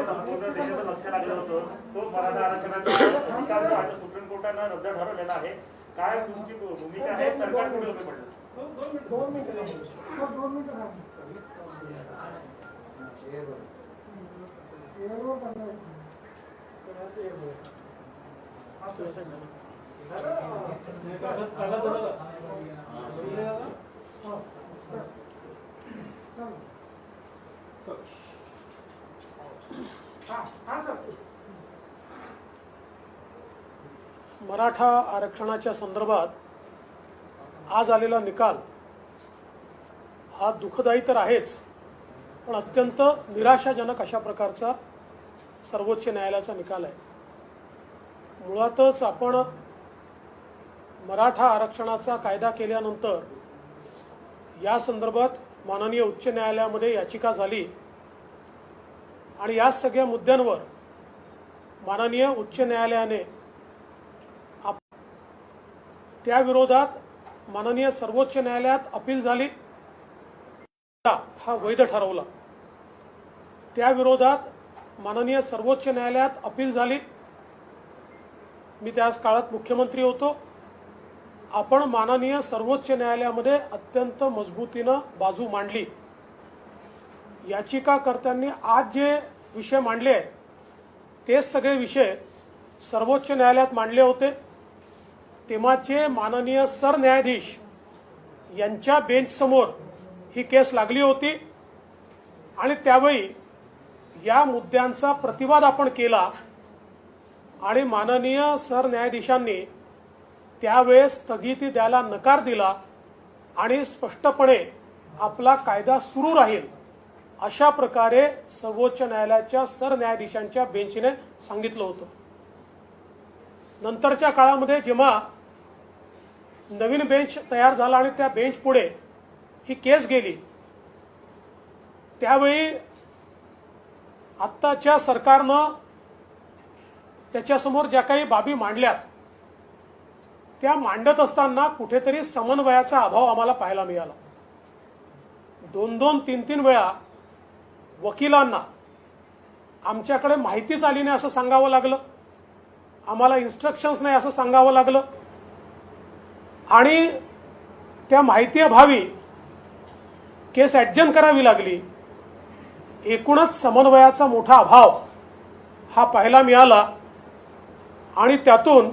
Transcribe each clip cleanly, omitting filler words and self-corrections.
संपूर्ण देशाचं लक्ष लागलं होतं तो मराठा आरक्षणाचा अधिकार जो आहे सुप्रीम कोर्टानं रद्द ठरवलेला आहे. काय तुमची भूमिका आहे? सरकार पुढे उभे पडलं. मराठा आरक्षणाच्या संदर्भात आज आलेला निकाल हा दुःखदायी तर आहेच, पण अत्यंत निराशाजनक अशा प्रकारचा सर्वोच्च न्यायालयाचा निकाल आहे. मुळातच आपण मराठा आरक्षणाचा कायदा केल्यानंतर या संदर्भात माननीय उच्च न्यायालयामध्ये याचिका झाली आणि या सगळ्या मुद्द्यांवर माननीय उच्च न्यायालयाने त्या विरोधात माननीय सर्वोच्च न्यायालयात अपील झाली, हा वैध ठरवला. त्या विरोधात माननीय सर्वोच्च न्यायालयात अपील झाली. मी त्याच काळात मुख्यमंत्री होतो. आपण माननीय सर्वोच्च न्यायालयामध्ये अत्यंत मजबूतीनं बाजू मांडली. याचिकाकर्त्यांनी आज जे विषय मांडले आहेत तेच सगळे विषय सर्वोच्च न्यायालयात मांडले होते. तेव्हाचे माननीय सरन्यायाधीश यांच्या बेंच समोर ही केस लागली होती आणि त्यावेळी या मुद्द्यांचा प्रतिवाद आपण केला आणि माननीय सरन्यायाधीशांनी त्यावेळेस स्थगिती द्यायला नकार दिला आणि स्पष्टपणे आपला कायदा सुरू राहील अशा प्रकारे सर्वोच्च न्यायालयाच्या सरन्यायाधीशांच्या बेंचने सांगितलं होतं. नंतरच्या काळामध्ये जेव्हा नवीन बेंच तयार झाला आणि त्या बेंच पुढे ही केस गेली, त्यावेळी आत्ताच्या सरकारनं त्याच्यासमोर ज्या काही बाबी मांडल्यात त्या मांडत असताना कुठेतरी समन्वयाचा अभाव आम्हाला पाहायला मिळाला. 2-2, 3-3 वेळा वकिलांना आमच्याकडे माहितीच आली नाही असं सांगावं लागलं, आम्हाला इन्स्ट्रक्शन्स नाही असं सांगावं लागलं आणि त्या माहितीअभावी केस ॲडजन करावी लागली. एकूणच समन्वयाचा मोठा अभाव हा पाहायला मिळाला आणि त्यातून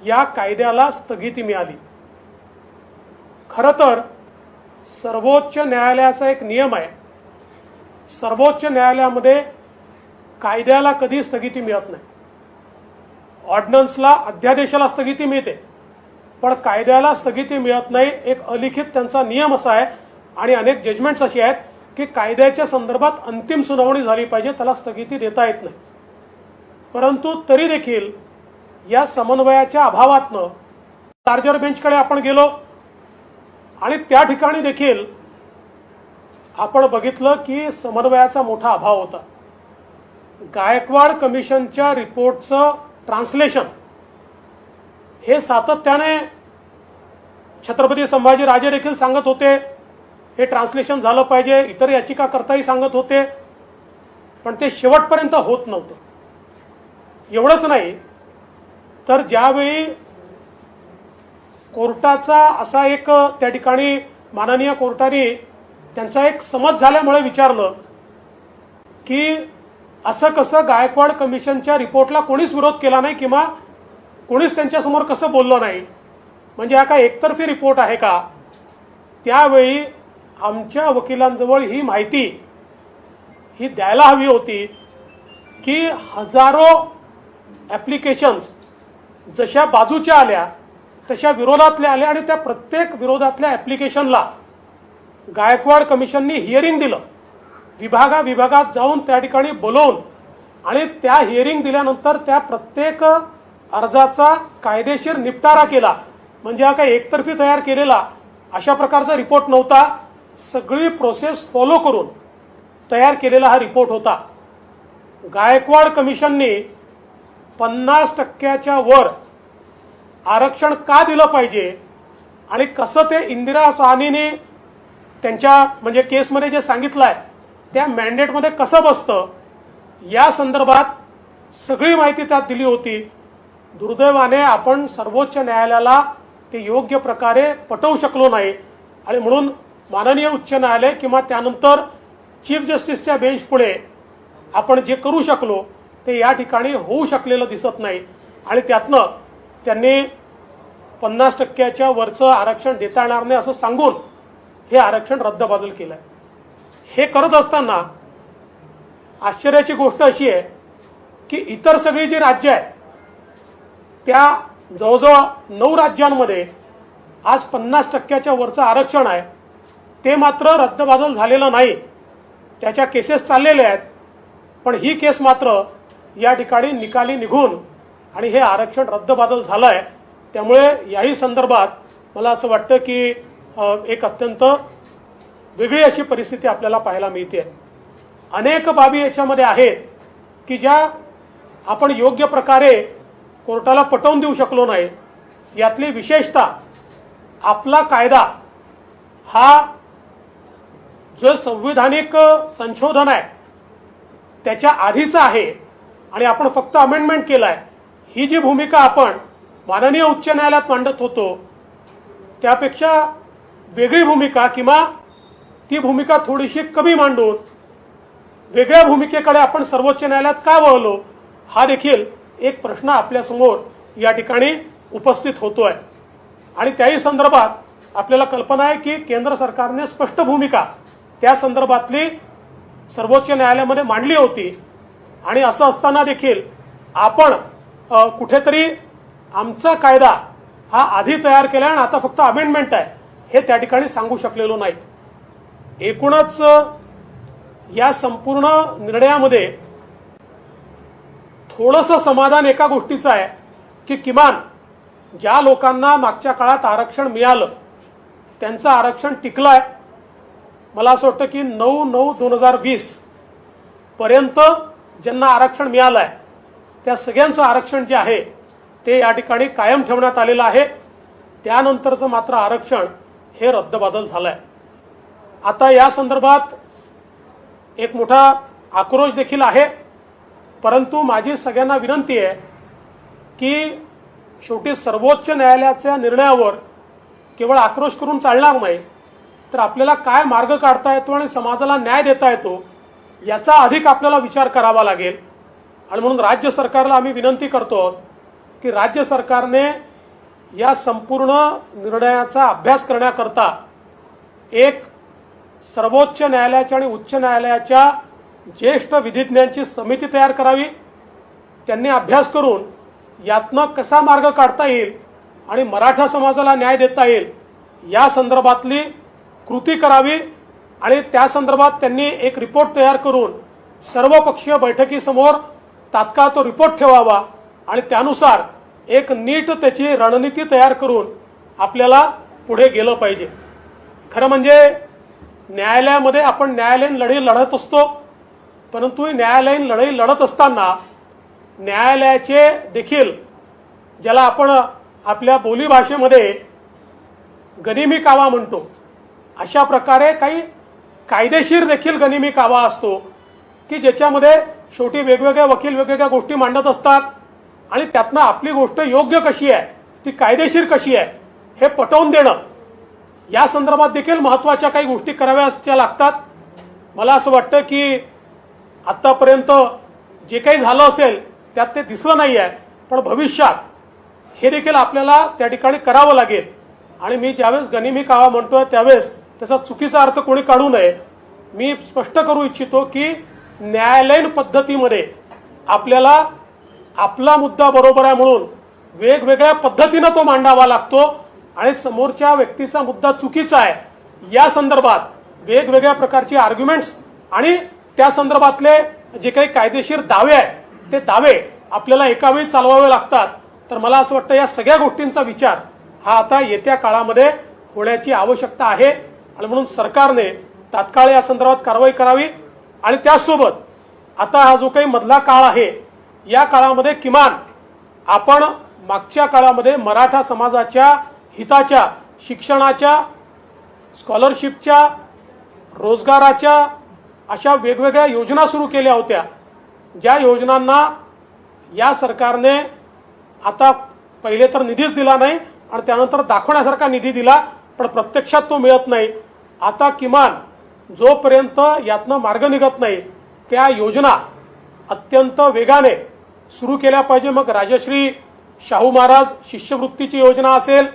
या कायद्याला स्थगिती मिळाली. खरं तर सर्वोच्च न्यायालयाचा एक नियम आहे, सर्वोच्च न्यायालयामध्ये कायद्याला कधी स्थगिती मिळत नाही. ऑर्डिनन्सला, अध्यादेशाला स्थगिती मिळते पण कायद्याला स्थगिती मिळत नाही. एक अलिखित त्यांचा नियम असा आहे आणि अनेक जजमेंट्स अशी आहेत की कायद्याच्या संदर्भात अंतिम सुनावणी झाली पाहिजे, त्याला स्थगिती देता येत नाही. परंतु तरी देखील या समन्वयाच्या अभावातनं लार्जर बेंचकडे आपण गेलो आणि त्या ठिकाणी देखील आपण बघितलं की समन्वयाचा मोठा अभाव होता. गायकवाड कमिशनच्या रिपोर्टचं ट्रान्सलेशन हे सातत्याने छत्रपती संभाजीराजे देखील सांगत होते हे ट्रान्सलेशन झालं पाहिजे, इतर याचिकाकर्ताही सांगत होते, पण ते शेवटपर्यंत होत नव्हतं. एवढंच नाही तर ज्यावेळी कोर्टाचा असा एक त्या ठिकाणी माननीय कोर्टाने त्यांचा एक समज झाल्यामुळे विचारलं की असं कसं गायकवाड कमिशनच्या रिपोर्टला कोणीच विरोध केला नाही किंवा कोणीच त्यांच्यासमोर कसं बोललं नाही, म्हणजे हा काय एकतर्फी रिपोर्ट आहे का? त्यावेळी आमच्या वकिलांजवळ ही माहिती ही द्यायला हवी होती की हजारो ॲप्लिकेशन्स जशा बाजूच्या आल्या तशा विरोधातल्या आल्या आणि त्या प्रत्येक विरोधातल्या ॲप्लिकेशनला गायकवाड कमिशननी हिअरिंग दिलं. विभागात जाऊन त्या ठिकाणी बोलवून आणि त्या हिअरिंग दिल्यानंतर त्या प्रत्येक अर्जाचा कायदेशीर निपटारा केला. म्हणजे हा काही एकतर्फी तयार केलेला अशा प्रकारचा रिपोर्ट नव्हता, सगळी प्रोसेस फॉलो करून तयार केलेला हा रिपोर्ट होता. गायकवाड कमिशनने 50% वर आरक्षण का दिलं पाहिजे आणि कसं ते इंदिरा साहनीने त्यांच्या म्हणजे केसमध्ये जे सांगितलं आहे त्या मॅन्डेटमध्ये कसं बसतं या संदर्भात सगळी माहिती त्यात दिली होती. दुर्दैवाने आपण सर्वोच्च न्यायालयाला ते योग्य प्रकारे पटवू शकलो नाही आणि म्हणून माननीय उच्च न्यायालय किंवा त्यानंतर चीफ जस्टिसच्या बेंच पुढे आपण जे करू शकलो ते या ठिकाणी होऊ शकलेलं दिसत नाही आणि त्यातनं त्यांनी 50% वरचं आरक्षण देता येणार नाही असं सांगून हे आरक्षण रद्दबातल केलंय. हे करत असताना आश्चर्याची गोष्ट अशी आहे की इतर सगळी जी राज्य आहेत त्या जवळजवळ 9 राज्यांमध्ये आज 50% वरचं आरक्षण आहे ते मात्र रद्दबातल झालेलं नाही. त्याच्या केसेस चाललेल्या आहेत पण ही केस मात्र या ठिकाणी निकाली निघून आणि हे आरक्षण रद्दबातल झालं आहे. त्यामुळे याही संदर्भात मला असं वाटतं की एक अत्यंत वेगळी अशी परिस्थिती आपल्याला पाहायला मिळते. अनेक बाबी याच्यामध्ये आहेत की ज्या आपण योग्य प्रकारे कोर्टाला पटवून देऊ शकलो नाही. यातली विशेषतः आपला कायदा हा जो संविधानिक संशोधन आहे त्याच्या आधीचा आहे आणि आपण फक्त अमेंडमेंट केलाय. ही जी भूमिका आपण माननीय उच्च न्यायालयात मांडत होतो त्यापेक्षा वेगळी भूमिका किंवा ती भूमिका थोडीशी कमी मांडून वेगळ्या भूमिकेकडे आपण सर्वोच्च न्यायालयात का वळलो हा देखील एक प्रश्न आपल्यासमोर या ठिकाणी उपस्थित होतोय. आणि त्याही संदर्भात आपल्याला कल्पना आहे की केंद्र सरकारने स्पष्ट भूमिका त्या संदर्भातली सर्वोच्च न्यायालयामध्ये मांडली होती आणि असं असताना देखील आपण कुठेतरी आमचा कायदा हा आधी तयार केला आणि आता फक्त अमेंडमेंट आहे हे त्या ठिकाणी सांगू शकलेलो नाही. एकूणच या संपूर्ण निर्णयामध्ये थोडंसं समाधान एका गोष्टीचं आहे की किमान ज्या लोकांना मागच्या काळात आरक्षण मिळालं त्यांचं आरक्षण टिकलंय. मला असं वाटतं की 9/9/2020 पर्यंत ज्यांना आरक्षण मिळालंय त्या सगळ्यांचं आरक्षण जे आहे ते या ठिकाणी कायम ठेवण्यात आलेलं आहे. त्यानंतरचं मात्र आरक्षण हे रद्दबातल झालंय. आता या संदर्भात एक मोठा आक्रोश देखील आहे परंतु माझी सगळ्यांना विनंती आहे की शेवटी सर्वोच्च न्यायालयाच्या निर्णयावर केवळ आक्रोश करून चालणार नाही तर आपल्याला काय मार्ग काढता येतो आणि समाजाला न्याय देता येतो याचा अधिक आपल्याला विचार करावा लागेल. आणि म्हणून राज्य सरकारला आम्ही विनंती करतो की राज्य सरकारने या संपूर्ण निर्णयाचा अभ्यास करण्याकरता एक सर्वोच्च न्यायालयाच्या आणि उच्च न्यायालयाच्या ज्येष्ठ विधिज्ञांची समिती तयार करावी. त्यांनी अभ्यास करून यातनं कसा मार्ग काढता येईल आणि मराठा समाजाला न्याय देता येईल या संदर्भातली कृती करावी आणि त्या संदर्भात त्यांनी एक रिपोर्ट तयार करून सर्वपक्षीय बैठकीसमोर तात्काळ तो रिपोर्ट ठेवावा आणि त्यानुसार एक नीट त्याची रणनीती तयार करून आपल्याला पुढे गेलं पाहिजे. खरं म्हणजे न्यायालयामध्ये आपण न्यायालयीन लढाई लढत असतो परंतु न्यायालयीन लढाई लढत असताना न्यायालयाचे देखील ज्याला आपण आपल्या बोलीभाषेमध्ये गनिमी कावा म्हणतो अशा प्रकारे काही कायदेशीर देखील गनिमी कावा असतो की ज्याच्यामध्ये शेवटी वेगवेगळे वकील वेगवेगळ्या गोष्टी मांडत असतात आणि त्यातनं आपली गोष्ट योग्य कशी आहे ती कायदेशीर कशी आहे हे पटवून देणं या संदर्भात देखील महत्त्वाच्या काही गोष्टी कराव्याच्या लागतात. मला असं वाटतं की आतापर्यंत जे काही झालं असेल त्यात ते दिसलं नाही आहे पण भविष्यात हे देखील आपल्याला त्या ठिकाणी करावं लागेल. आणि मी ज्यावेळेस गनिमी कावा म्हणतोय त्यावेळेस त्याचा चुकीचा अर्थ कोणी काढू नये. मी स्पष्ट करू इच्छितो की न्यायालयीन पद्धतीमध्ये आपल्याला आपला मुद्दा बरोबर आहे म्हणून वेगवेगळ्या पद्धतीनं तो मांडावा लागतो आणि समोरच्या व्यक्तीचा मुद्दा चुकीचा आहे या संदर्भात वेगवेगळ्या प्रकारची आर्ग्युमेंट्स आणि त्या संदर्भातले जे काही कायदेशीर दावे आहेत ते दावे आपल्याला एकावेळी चालवावे लागतात. तर मला असं वाटतं या सगळ्या गोष्टींचा विचार हा आता येत्या काळामध्ये होण्याची आवश्यकता आहे आणि म्हणून सरकारने तात्काळ या संदर्भात कारवाई करावी. आणि त्याचसोबत आता हा जो काही मधला काळ आहे या काळामध्ये किमान आपण मागच्या काळामध्ये मराठा समाजाच्या हिताच्या शिक्षणाच्या, स्कॉलरशिपच्या, रोजगाराच्या अशा वेगवेगळ्या योजना सुरू केल्या होत्या, ज्या योजनांना या सरकारने आता पहिले तर निधीच दिला नाही आणि त्यानंतर दाखवण्यासारखा निधी दिला, पण प्रत्यक्षात तो मिळत नाही. आता किमान जोपर्यंत यातनं मार्ग निघत नाही त्या योजना अत्यंत वेगाने सुरू केल्या पाहिजे. मग राजश्री शाहू महाराज शिष्यवृत्तीची योजना असेल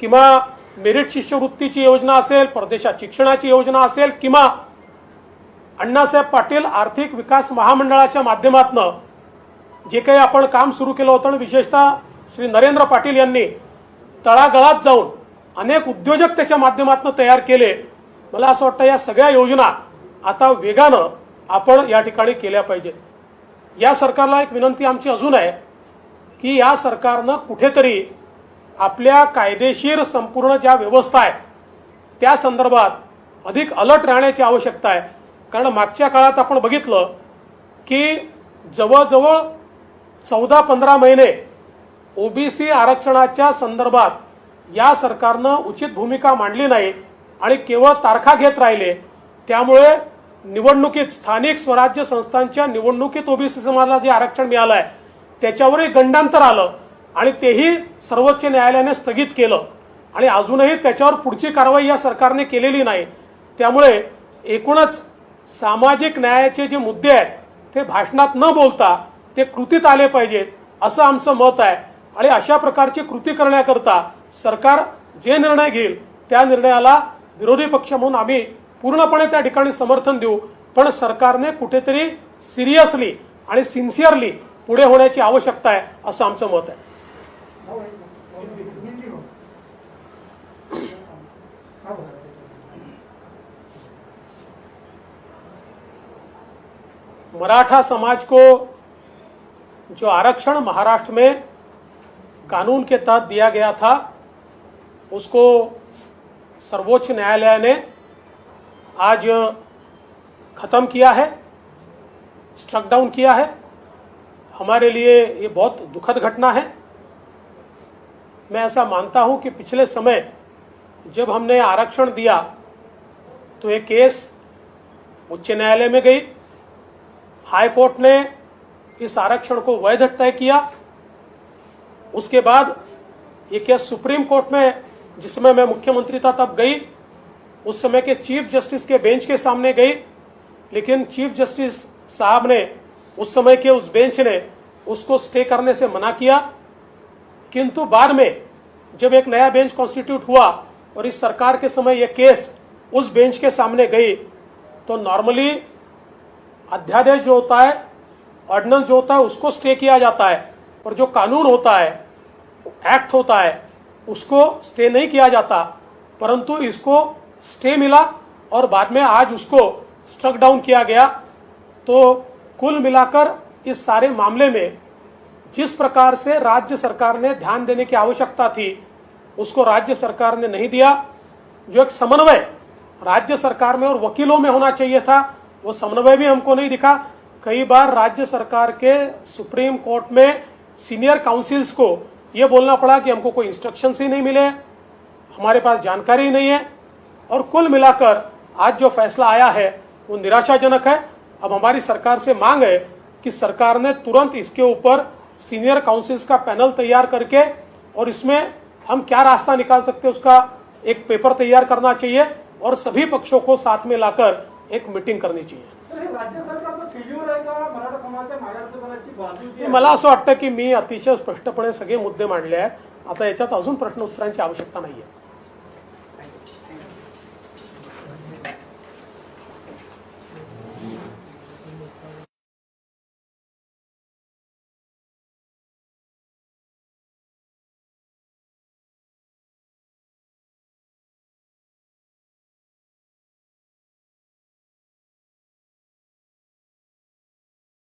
किंवा मेरिट शिष्यवृत्तीची योजना असेल, परदेशात शिक्षणाची योजना असेल किंवा अण्णासाहेब पाटील आर्थिक विकास महामंडळाच्या माध्यमातून जे काही आपण काम सुरू केलं होतं आणि विशेषतः श्री नरेंद्र पाटील यांनी तळागाळात जाऊन अनेक उद्योजक त्याच्या माध्यमातून तयार केले. मला असं वाटतं या सगळ्या योजना आता वेगानं आपण या ठिकाणी केल्या पाहिजेत. या सरकारला एक विनंती आमची अजून आहे की या सरकारनं कुठेतरी आपल्या कायदेशीर संपूर्ण ज्या व्यवस्था आहेत त्या संदर्भात अधिक अलर्ट राहण्याची आवश्यकता आहे. कारण मागच्या काळात आपण बघितलं की जवळजवळ 14-15 महिने ओबीसी आरक्षणाच्या संदर्भात या सरकारनं उचित भूमिका मांडली नाही आणि केवळ तारखा घेत राहिले. त्यामुळे निवडणुकीत, स्थानिक स्वराज्य संस्थांच्या निवडणुकीत ओबीसी समाजाला जे आरक्षण मिळालं आहे त्याच्यावरही गंडांतर आलं आणि तेही सर्वोच्च न्यायालयाने स्थगित केलं आणि अजूनही त्याच्यावर पुढची कारवाई या सरकारने केलेली नाही. त्यामुळे एकूणच सामाजिक न्यायाचे जे मुद्दे आहेत ते भाषणात न बोलता ते कृतीत आले पाहिजेत असं आमचं मत आहे. आणि अशा प्रकारची कृती करण्याकरता सरकार जे निर्णय घेईल त्या निर्णयाला विरोधी पक्ष म्हणून आम्ही पूर्णपणे त्या ठिकाणी समर्थन देऊ. पण सरकारने कुठेतरी सिरियसली आणि सिन्सिअरली पुढे होण्याची आवश्यकता आहे असं आमचं मत आहे. मराठा समाज को जो आरक्षण महाराष्ट्र में कानून के तहत दिया गया था उसको सर्वोच्च न्यायालय ने आज खत्म किया है, स्ट्रक डाउन किया है. हमारे लिए ये बहुत दुखद घटना है. मैं ऐसा मानता हूं कि पिछले समय जब हमने आरक्षण दिया तो ये केस उच्च न्यायालय में गई, हाई कोर्ट ने इस आरक्षण को वैध तय किया. उसके बाद ये केस सुप्रीम कोर्ट में, जिसमें मैं मुख्यमंत्री था तब गई, उस समय के चीफ जस्टिस के बेंच के सामने गई. लेकिन चीफ जस्टिस साहब ने, उस समय के उस बेंच ने उसको स्टे करने से मना किया. किंतु बाद में जब एक नया बेंच कॉन्स्टिट्यूट हुआ और इस सरकार के समय यह केस उस बेंच के सामने गई तो नॉर्मली अध्यादेश जो होता है, ऑर्डिनेंस जो होता है, उसको स्टे किया जाता है और जो कानून होता है, एक्ट होता है, उसको स्टे नहीं किया जाता. परंतु इसको स्टे मिला और बाद में आज उसको स्ट्रक डाउन किया गया. तो कुल मिलाकर इस सारे मामले में जिस प्रकार से राज्य सरकार ने ध्यान देने की आवश्यकता थी उसको राज्य सरकार ने नहीं दिया. जो एक समन्वय राज्य सरकार में और वकीलों में होना चाहिए था वो समन्वय भी हमको नहीं दिखा. कई बार राज्य सरकार के सुप्रीम कोर्ट में सीनियर काउंसिल्स को ये बोलना पड़ा कि हमको कोई इंस्ट्रक्शंस ही नहीं मिले, हमारे पास जानकारी ही नहीं है. और कुल मिलाकर आज जो फैसला आया है वो निराशाजनक है. अब हमारी सरकार से मांग है कि सरकार ने तुरंत इसके ऊपर सीनियर काउंसिल्स का पैनल तैयार करके और इसमें हम क्या रास्ता निकाल सकते हैं उसका एक पेपर तैयार करना चाहिए और सभी पक्षों को साथ में लाकर एक मीटिंग करनी चाहिए. मला असं वाटतं की मी अतिशय स्पष्टपणे सगळे मुद्दे मांडले आहेत. आता याच्यात अजून प्रश्न उत्तरांची आवश्यकता नाहीये.